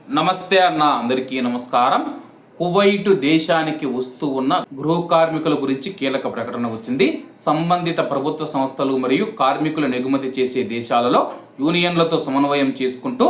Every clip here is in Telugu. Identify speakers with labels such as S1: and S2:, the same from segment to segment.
S1: నమస్తే అన్న, అందరికీ నమస్కారం. కువైట్ దేశానికి వస్తూ ఉన్న గృహ కార్మికుల గురించి కీలక ప్రకటన వచ్చింది. సంబంధిత ప్రభుత్వ సంస్థలు మరియు కార్మికులను ఎగుమతి చేసే దేశాలలో యూనియన్లతో సమన్వయం చేసుకుంటూ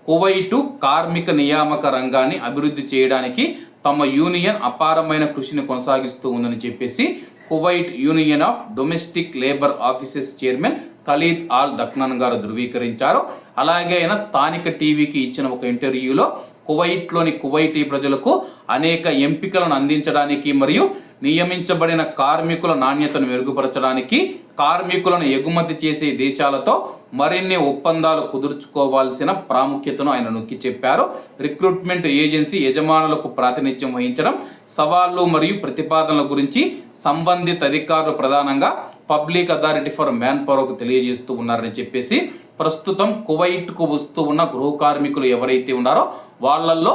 S1: కువైటు కార్మిక నియామక రంగాన్ని అభివృద్ధి చేయడానికి తమ యూనియన్ అపారమైన కృషిని కొనసాగిస్తూ ఉందని చెప్పేసి Kuwait union of domestic labour offices chairman Khalid Al Dakhnan garu ధృవీకరించారు. అలాగే ఆయన స్థానిక టీవీకి ఇచ్చిన ఒక ఇంటర్వ్యూలో కువైట్లోని కువైటీ ప్రజలకు అనేక ఎంపికలను అందించడానికి మరియు నియమించబడిన కార్మికుల నాణ్యతను మెరుగుపరచడానికి కార్మికులను ఎగుమతి చేసే దేశాలతో మరిన్ని ఒప్పందాలు కుదుర్చుకోవాల్సిన ప్రాముఖ్యతను ఆయన నొక్కి చెప్పారు. రిక్రూట్మెంట్ ఏజెన్సీ యజమానులకు ప్రాతినిధ్యం వహించడం, సవాళ్లు మరియు ప్రతిపాదనల గురించి సంబంధిత అధికారులు ప్రధానంగా పబ్లిక్ అథారిటీ ఫర్ మ్యాన్ పవర్కు తెలియజేస్తూ ఉన్నారని చెప్పేసి ప్రస్తుతం కువైట్కు వస్తూ ఉన్న గృహ కార్మికులు ఎవరైతే ఉన్నారో వాళ్ళల్లో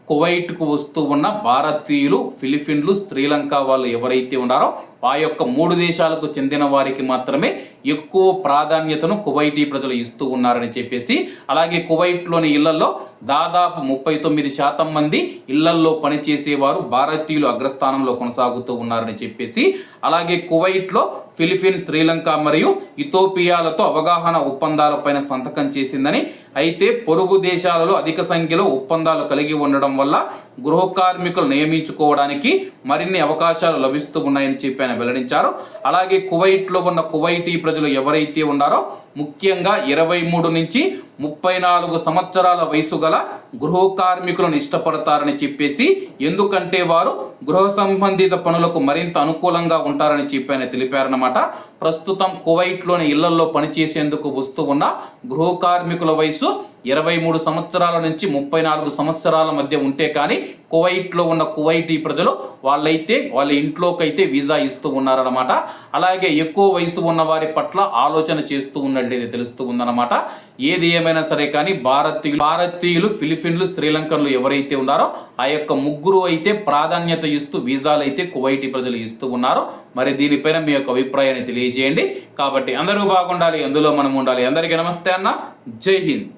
S1: కువైట్కు వస్తూ ఉన్న భారతీయులు, ఫిలిపిన్లు, శ్రీలంక వాళ్ళు ఎవరైతే ఉన్నారో ఆ యొక్క 3 దేశాలకు చెందిన వారికి మాత్రమే ఎక్కువ ప్రాధాన్యతను కువైటీ ప్రజలు ఇస్తూ ఉన్నారని చెప్పేసి, అలాగే కువైట్లోని ఇళ్లలో దాదాపు 39% మంది ఇళ్లల్లో పనిచేసేవారు భారతీయులు అగ్రస్థానంలో కొనసాగుతూ ఉన్నారని చెప్పేసి, అలాగే కువైట్లో ఫిలిపిన్స్, శ్రీలంక మరియు ఇథోపియాలతో అవగాహన ఒప్పందాలపైన సంతకం చేసిందని, అయితే పొరుగు దేశాలలో అధిక సంఖ్యలో ఒప్పందాలు కలిగి ఉండడం వల్ల గృహ కార్మికులు నియమించుకోవడానికి మరిన్ని అవకాశాలు లభిస్తూ ఉన్నాయని చెప్పి ఆయన వెల్లడించారు. అలాగే కువైట్లో ఉన్న కువైటీ ప్రజలు ఎవరైతే ఉన్నారో ముఖ్యంగా 23 నుంచి 34 సంవత్సరాల వయసు గల గృహ కార్మికులను ఇష్టపడతారని చెప్పేసి, ఎందుకంటే వారు గృహ సంబంధిత పనులకు మరింత అనుకూలంగా ఉంటారని చెప్పి ఆయన తెలిపారన్నమాట. ప్రస్తుతం కువైట్లోని ఇళ్లలో పనిచేసేందుకు వస్తూ ఉన్న గృహ కార్మికుల వయసు 23 సంవత్సరాల నుంచి 34 సంవత్సరాల మధ్య ఉంటే కానీ కువైట్లో ఉన్న కువైటీ ప్రజలు వాళ్ళ ఇంట్లోకైతే వీసా ఇస్తూ ఉన్నారన్నమాట. అలాగే ఎక్కువ వయసు ఉన్న వారి పట్ల ఆలోచన చేస్తూ ఉన్నట్లయితే తెలుస్తూ ఉందన్నమాట. ఏది ఏమైనా సరే కానీ భారతీయులు, ఫిలిపిన్లు, శ్రీలంకన్లు ఎవరైతే ఉన్నారో ఆ యొక్క ముగ్గురు అయితే ప్రాధాన్యత ఇస్తూ వీసాలు అయితే కువైటీ ప్రజలు ఇస్తూ ఉన్నారు. మరి దీనిపైన మీ యొక్క అభిప్రాయాన్ని తెలియజేయండి. కాబట్టి అందరూ బాగుండాలి, అందులో మనం ఉండాలి. అందరికీ నమస్తే అన్న, జై హింద్.